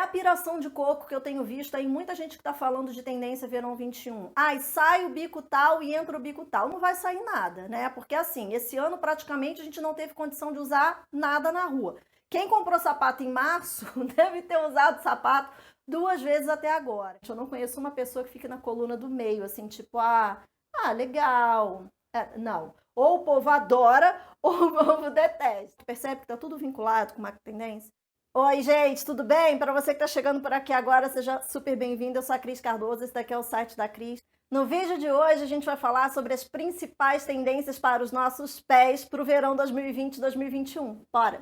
a piração de coco que eu tenho visto aí, muita gente que está falando de tendência verão 21. Ai, sai o bico tal e entra o bico tal. Não vai sair nada, né? Porque assim, esse ano praticamente a gente não teve condição de usar nada na rua. Quem comprou sapato em março deve ter usado sapato 2 vezes até agora. Eu não conheço uma pessoa que fique na coluna do meio, assim, tipo, legal. Não. Ou o povo adora, ou o povo detesta. Percebe que tá tudo vinculado com uma tendência? Oi, gente, tudo bem? Para você que está chegando por aqui agora, seja super bem-vindo. Eu sou a Cris Cardoso, esse daqui é o site da Cris. No vídeo de hoje, a gente vai falar sobre as principais tendências para os nossos pés para o verão 2020-2021. Bora!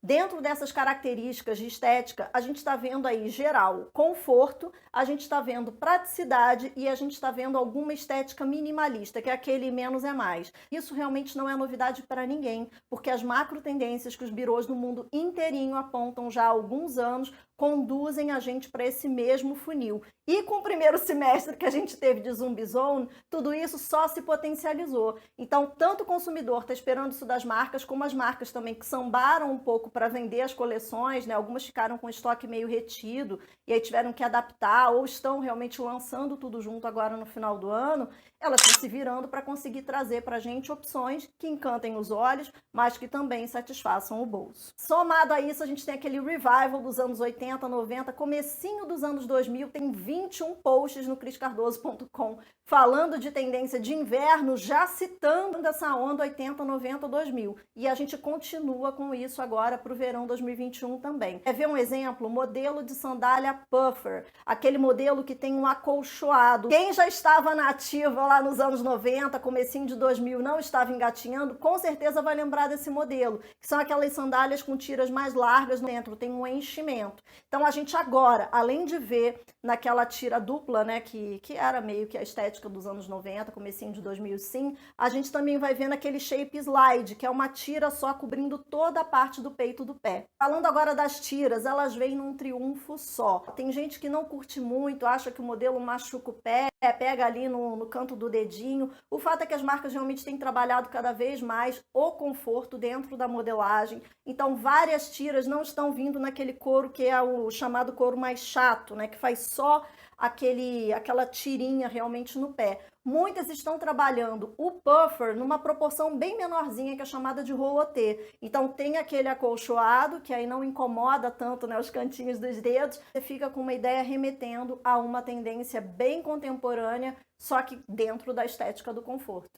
Dentro dessas características de estética, a gente está vendo aí, geral, conforto, a gente está vendo praticidade e a gente está vendo alguma estética minimalista, que é aquele menos é mais. Isso realmente não é novidade para ninguém, porque as macro tendências que os birôs do mundo inteirinho apontam já há alguns anos conduzem a gente para esse mesmo funil. E com o primeiro semestre que a gente teve de Zumbi Zone, tudo isso só se potencializou. Então, tanto o consumidor está esperando isso das marcas, como as marcas também que sambaram um pouco para vender as coleções, né? Algumas ficaram com estoque meio retido e aí tiveram que adaptar ou estão realmente lançando tudo junto agora no final do ano. Elas estão se virando para conseguir trazer para a gente opções que encantem os olhos, mas que também satisfaçam o bolso. Somado a isso, a gente tem aquele revival dos anos 80, 90, comecinho dos anos 2000, tem 21 posts no criscardoso.com falando de tendência de inverno, já citando essa onda 80, 90, 2000. E a gente continua com isso agora para o verão 2021 também. Quer ver um exemplo? Modelo de sandália puffer, aquele modelo que tem um acolchoado. Quem já estava na ativa lá nos anos 90, comecinho de 2000, não estava engatinhando, com certeza vai lembrar desse modelo, que são aquelas sandálias com tiras mais largas dentro, tem um enchimento. Então a gente agora, além de ver naquela tira dupla, né, que era meio que a estética dos anos 90, comecinho de 2000 sim, a gente também vai ver naquele shape slide, que é uma tira só cobrindo toda a parte do peito do pé. Falando agora das tiras, elas vêm num triunfo só. Tem gente que não curte muito, acha que o modelo machuca o pé, pega ali no canto do dedinho. O fato é que as marcas realmente têm trabalhado cada vez mais o conforto dentro da modelagem. Então, várias tiras não estão vindo naquele couro que é o chamado couro mais chato, né? Que faz só aquela tirinha realmente no pé. Muitas estão trabalhando o puffer numa proporção bem menorzinha, que é chamada de rolotê. Então tem aquele acolchoado, que aí não incomoda tanto, né, os cantinhos dos dedos. Você fica com uma ideia remetendo a uma tendência bem contemporânea, só que dentro da estética do conforto.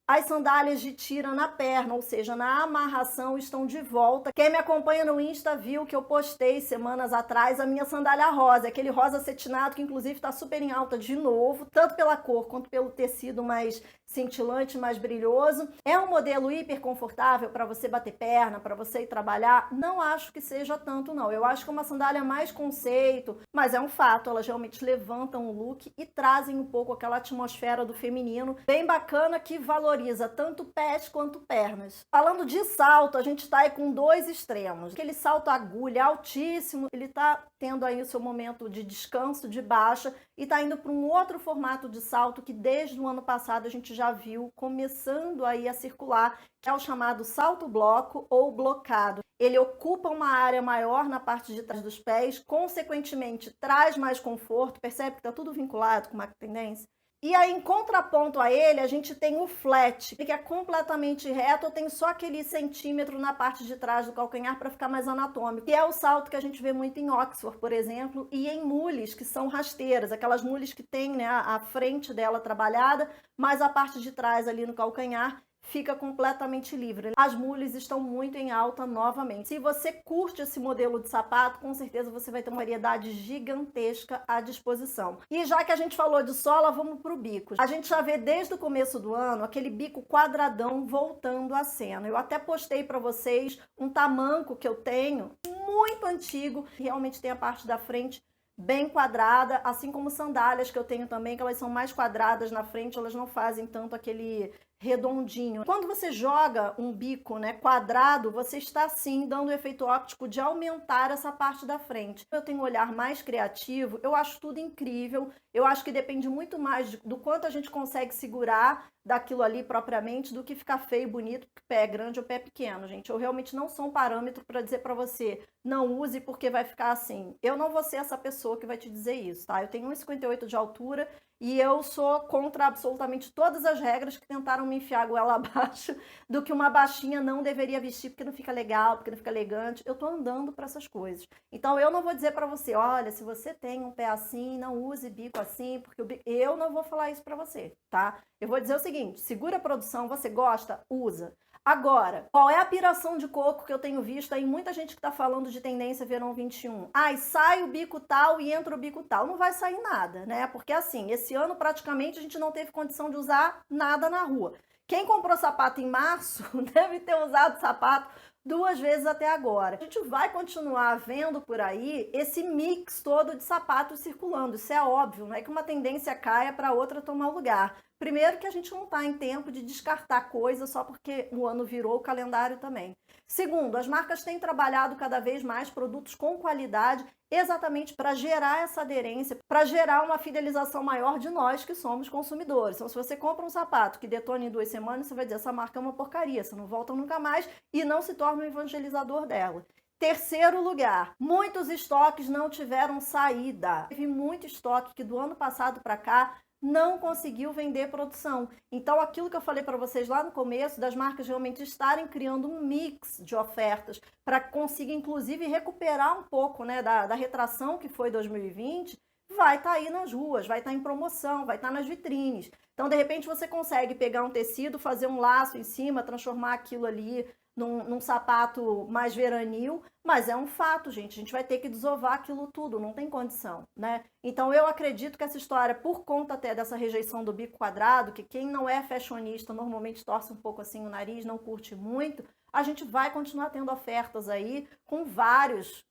As sandálias de tira na perna, ou seja, na amarração, estão de volta. Quem me acompanha no Insta viu que eu postei semanas atrás a minha sandália rosa, aquele rosa cetinado que inclusive está super em alta de novo, tanto pela cor quanto pelo tecido mais cintilante, mais brilhoso. É um modelo hiper confortável para você bater perna, para você ir trabalhar? Não acho que seja tanto, não. Eu acho que é uma sandália mais conceito, mas é um fato, elas realmente levantam o look e trazem um pouco aquela atmosfera do feminino, bem bacana, que valoriza tanto pés quanto pernas. Falando de salto, a gente tá aí com 2 extremos. Aquele salto agulha altíssimo, ele tá tendo aí o seu momento de descanso, de baixa, e tá indo para um outro formato de salto que desde o ano passado a gente já viu começando aí a circular, que é o chamado salto bloco ou blocado. Ele ocupa uma área maior na parte de trás dos pés, consequentemente traz mais conforto, percebe que tá tudo vinculado com uma tendência? E aí, em contraponto a ele, a gente tem o flat, que é completamente reto, tem só aquele centímetro na parte de trás do calcanhar para ficar mais anatômico. E é o salto que a gente vê muito em Oxford, por exemplo, e em mules, que são rasteiras, aquelas mules que tem, né, a frente dela trabalhada, mas a parte de trás ali no calcanhar fica completamente livre. As mules estão muito em alta novamente. Se você curte esse modelo de sapato, com certeza você vai ter uma variedade gigantesca à disposição. E já que a gente falou de sola, vamos para o bico. A gente já vê desde o começo do ano aquele bico quadradão voltando à cena. Eu até postei para vocês um tamanco que eu tenho, muito antigo, que realmente tem a parte da frente bem quadrada, assim como sandálias que eu tenho também, que elas são mais quadradas na frente, elas não fazem tanto aquele redondinho. Quando você joga um bico, né, quadrado, você está sim dando o efeito óptico de aumentar essa parte da frente. Eu tenho um olhar mais criativo, eu acho tudo incrível, eu acho que depende muito mais do quanto a gente consegue segurar daquilo ali propriamente do que ficar feio, bonito, pé grande ou pé pequeno, gente. Eu realmente não sou um parâmetro para dizer para você, não use porque vai ficar assim. Eu não vou ser essa pessoa que vai te dizer isso, tá? Eu tenho 1,58 de altura e eu sou contra absolutamente todas as regras que tentaram me enfiar a goela abaixo do que uma baixinha não deveria vestir porque não fica legal, porque não fica elegante. Eu tô andando para essas coisas. Então eu não vou dizer para você, olha, se você tem um pé assim, não use bico assim, porque o bico... eu não vou falar isso para você, tá? Eu vou dizer o seguinte, segura a produção, você gosta? Usa. Agora, qual é a piração de coco que eu tenho visto aí? Muita gente que está falando de tendência verão 21. Ai, sai o bico tal e entra o bico tal. Não vai sair nada, né? Porque assim, esse ano praticamente a gente não teve condição de usar nada na rua. Quem comprou sapato em março deve ter usado sapato 2 vezes até agora. A gente vai continuar vendo por aí esse mix todo de sapatos circulando. Isso é óbvio, não é que uma tendência caia para outra tomar o lugar. Primeiro que a gente não está em tempo de descartar coisa só porque o ano virou o calendário também. Segundo, as marcas têm trabalhado cada vez mais produtos com qualidade exatamente para gerar essa aderência, para gerar uma fidelização maior de nós que somos consumidores. Então, se você compra um sapato que detona em 2 semanas, você vai dizer, essa marca é uma porcaria, você não volta nunca mais e não se torna um evangelizador dela. Terceiro lugar, muitos estoques não tiveram saída. Teve muito estoque que do ano passado para cá não conseguiu vender produção. Então, aquilo que eu falei para vocês lá no começo, das marcas realmente estarem criando um mix de ofertas para conseguir, inclusive, recuperar um pouco, né, da retração que foi 2020, vai estar aí nas ruas, vai estar em promoção, vai estar nas vitrines. Então, de repente, você consegue pegar um tecido, fazer um laço em cima, transformar aquilo ali num sapato mais veranil, mas é um fato, gente, a gente vai ter que desovar aquilo tudo, não tem condição, né? Então eu acredito que essa história, por conta até dessa rejeição do bico quadrado, que quem não é fashionista normalmente torce um pouco assim o nariz, não curte muito, a gente vai continuar tendo ofertas aí com vários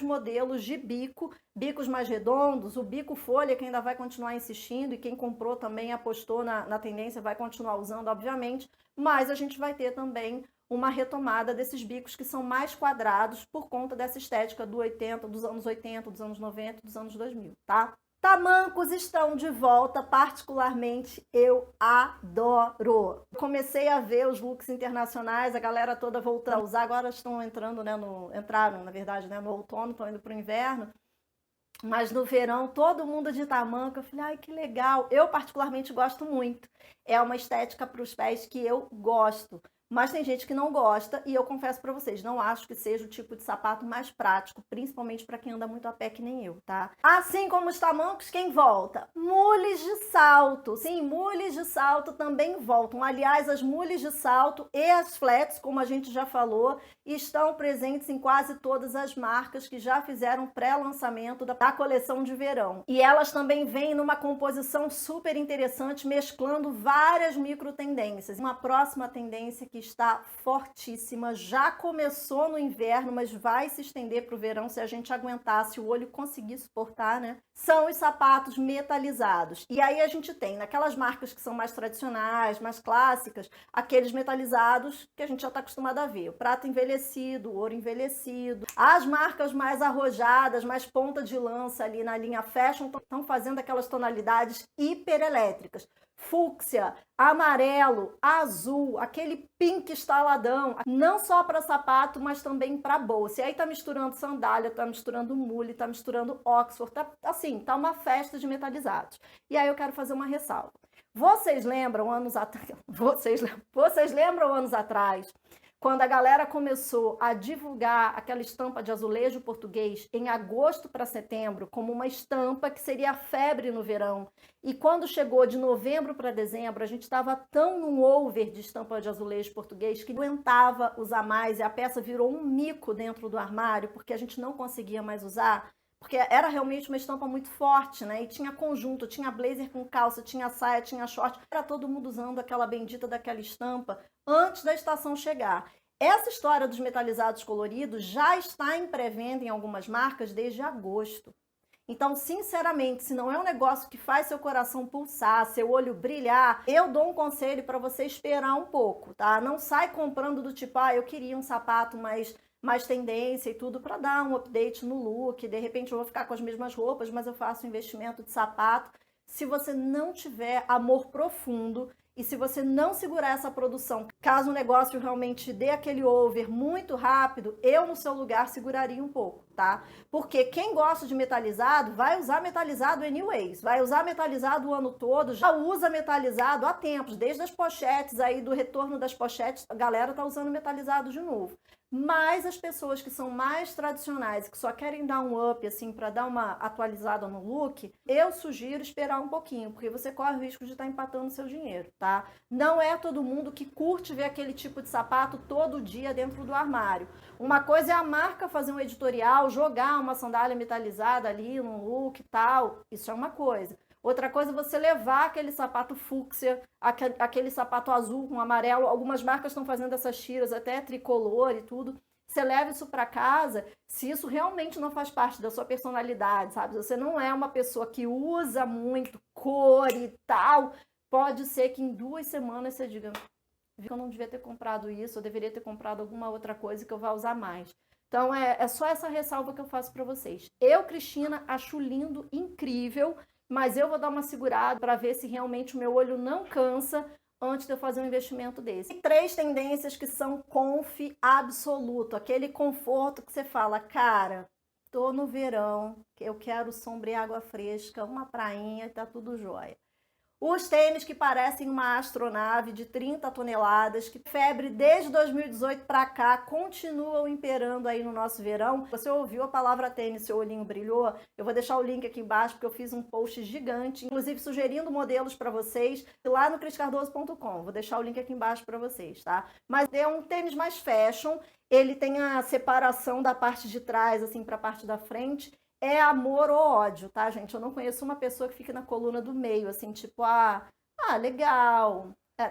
modelos de bico, bicos mais redondos, o bico folha que ainda vai continuar insistindo e quem comprou também apostou na tendência vai continuar usando, obviamente, mas a gente vai ter também uma retomada desses bicos que são mais quadrados por conta dessa estética dos anos 80, dos anos 90, dos anos 2000, tá? Tamancos estão de volta, particularmente eu adoro. Comecei a ver os looks internacionais, a galera toda voltando a usar, agora estão entrando, né, entraram, na verdade, né, no outono, estão indo para o inverno. Mas no verão, todo mundo de tamanco, eu falei, ai, que legal. Eu particularmente gosto muito. É uma estética para os pés que eu gosto. Mas tem gente que não gosta e eu confesso para vocês, não acho que seja o tipo de sapato mais prático, principalmente para quem anda muito a pé que nem eu, tá? Assim como os tamancos, quem volta? Mules de salto. Sim, mules de salto também voltam. Aliás, as mules de salto e as flats, como a gente já falou, estão presentes em quase todas as marcas que já fizeram pré-lançamento da coleção de verão. E elas também vêm numa composição super interessante, mesclando várias micro tendências. Uma próxima tendência que está fortíssima, já começou no inverno, mas vai se estender para o verão se a gente aguentar, se o olho conseguir suportar, né? São os sapatos metalizados. E aí a gente tem, naquelas marcas que são mais tradicionais, mais clássicas, aqueles metalizados que a gente já está acostumado a ver. O prata envelhecido, o ouro envelhecido. As marcas mais arrojadas, mais ponta de lança ali na linha fashion, estão fazendo aquelas tonalidades hiperelétricas. Fúcsia, amarelo, azul, aquele pink estaladão, não só para sapato, mas também para bolsa. E aí tá misturando sandália, tá misturando mule, tá misturando Oxford, tá assim, tá uma festa de metalizados. E aí eu quero fazer uma ressalva. Vocês lembram anos atrás, vocês lembram anos atrás, quando a galera começou a divulgar aquela estampa de azulejo português em agosto para setembro, como uma estampa que seria febre no verão. E quando chegou de novembro para dezembro, a gente estava tão num over de estampa de azulejo português que não aguentava usar mais e a peça virou um mico dentro do armário, porque a gente não conseguia mais usar. Porque era realmente uma estampa muito forte, né? E tinha conjunto, tinha blazer com calça, tinha saia, tinha short. Era todo mundo usando aquela bendita daquela estampa antes da estação chegar. Essa história dos metalizados coloridos já está em pré-venda em algumas marcas desde agosto. Então, sinceramente, se não é um negócio que faz seu coração pulsar, seu olho brilhar, eu dou um conselho para você esperar um pouco, tá? Não sai comprando do tipo, eu queria um sapato mais tendência e tudo para dar um update no look. De repente eu vou ficar com as mesmas roupas, mas eu faço um investimento de sapato. Se você não tiver amor profundo e se você não segurar essa produção, caso o negócio realmente dê aquele over muito rápido, eu no seu lugar seguraria um pouco, tá? Porque quem gosta de metalizado vai usar metalizado anyways, vai usar metalizado o ano todo, já usa metalizado há tempos, desde as pochetes aí, do retorno das pochetes, a galera tá usando metalizado de novo. Mas as pessoas que são mais tradicionais, que só querem dar um up, assim, para dar uma atualizada no look, eu sugiro esperar um pouquinho, porque você corre o risco de estar empatando seu dinheiro, tá? Não é todo mundo que curte ver aquele tipo de sapato todo dia dentro do armário. Uma coisa é a marca fazer um editorial, jogar uma sandália metalizada ali, um look e tal, isso é uma coisa. Outra coisa é você levar aquele sapato fúcsia, aquele sapato azul com amarelo. Algumas marcas estão fazendo essas tiras até tricolor e tudo. Você leva isso para casa, se isso realmente não faz parte da sua personalidade, sabe? Você não é uma pessoa que usa muito cor e tal, pode ser que em 2 semanas você diga, eu não devia ter comprado isso, eu deveria ter comprado alguma outra coisa que eu vá usar mais. Então é só essa ressalva que eu faço para vocês. Eu, Cristina, acho lindo, incrível, mas eu vou dar uma segurada para ver se realmente o meu olho não cansa antes de eu fazer um investimento desse. E 3 tendências que são conf absoluto, aquele conforto que você fala, cara, tô no verão, eu quero sombra e água fresca, uma prainha e tá tudo jóia. Os tênis que parecem uma astronave de 30 toneladas, que febre desde 2018 para cá, continuam imperando aí no nosso verão. Você ouviu a palavra tênis, seu olhinho brilhou? Eu vou deixar o link aqui embaixo, porque eu fiz um post gigante, inclusive sugerindo modelos para vocês, lá no criscardoso.com. Vou deixar o link aqui embaixo para vocês, tá? Mas é um tênis mais fashion, ele tem a separação da parte de trás, assim, para a parte da frente. É amor ou ódio, tá, gente? Eu não conheço uma pessoa que fique na coluna do meio, assim, tipo, legal.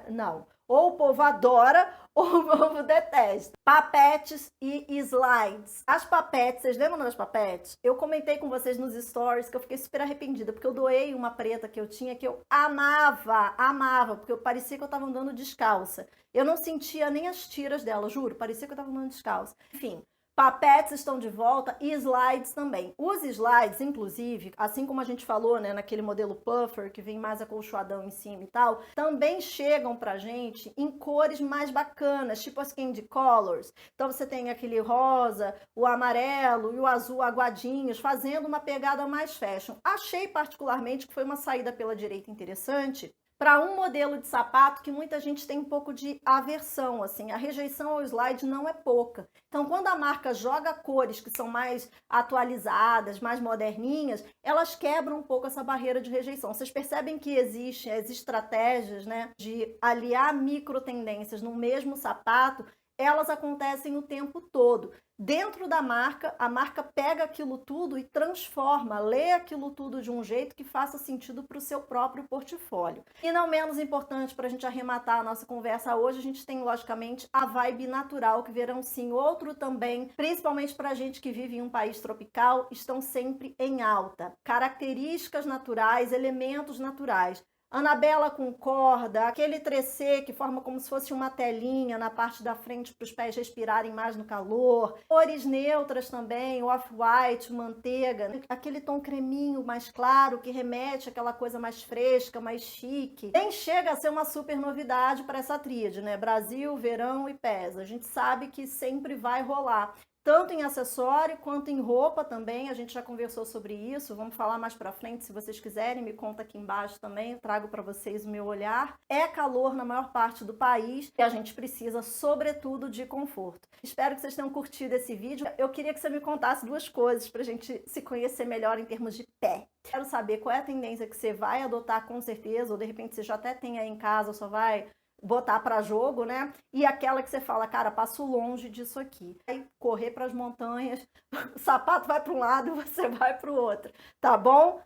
Não. Ou o povo adora, ou o povo detesta. Papetes e slides. As papetes, vocês lembram das papetes? Eu comentei com vocês nos stories que eu fiquei super arrependida, porque eu doei uma preta que eu tinha, que eu amava, porque parecia que eu tava andando descalça. Eu não sentia nem as tiras dela, juro, parecia que eu tava andando descalça. Enfim. Papetes estão de volta e slides também. Os slides, inclusive, assim como a gente falou, né, naquele modelo puffer, que vem mais acolchoadão em cima e tal, também chegam pra gente em cores mais bacanas, tipo as candy colors. Então você tem aquele rosa, o amarelo e o azul aguadinhos, fazendo uma pegada mais fashion. Achei particularmente que foi uma saída pela direita interessante, para um modelo de sapato que muita gente tem um pouco de aversão, assim, a rejeição ao slide não é pouca. Então, quando a marca joga cores que são mais atualizadas, mais moderninhas, elas quebram um pouco essa barreira de rejeição. Vocês percebem que existem as estratégias, né, de aliar micro tendências no mesmo sapato, elas acontecem o tempo todo. Dentro da marca, a marca pega aquilo tudo e transforma, lê aquilo tudo de um jeito que faça sentido para o seu próprio portfólio. E não menos importante, para a gente arrematar a nossa conversa hoje, a gente tem, logicamente, a vibe natural, que verão sim outro também, principalmente para a gente que vive em um país tropical, estão sempre em alta. Características naturais, elementos naturais. Anabela com corda, aquele tressê que forma como se fosse uma telinha na parte da frente para os pés respirarem mais no calor. Cores neutras também, off-white, manteiga, aquele tom creminho mais claro que remete àquela coisa mais fresca, mais chique. Nem chega a ser uma super novidade para essa tríade, né? Brasil, verão e pés. A gente sabe que sempre vai rolar. Tanto em acessório quanto em roupa também, a gente já conversou sobre isso, vamos falar mais pra frente, se vocês quiserem, me conta aqui embaixo também, eu trago para vocês o meu olhar. É calor na maior parte do país e a gente precisa, sobretudo, de conforto. Espero que vocês tenham curtido esse vídeo. Eu queria que você me contasse 2 coisas pra gente se conhecer melhor em termos de pé. Quero saber qual é a tendência que você vai adotar com certeza, ou de repente você já até tem aí em casa, só vai botar para jogo, né? E aquela que você fala, cara, passo longe disso aqui. Aí correr para as montanhas, o sapato vai para um lado e você vai para o outro, tá bom?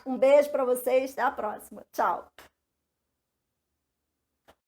Um beijo para vocês, até a próxima. Tchau.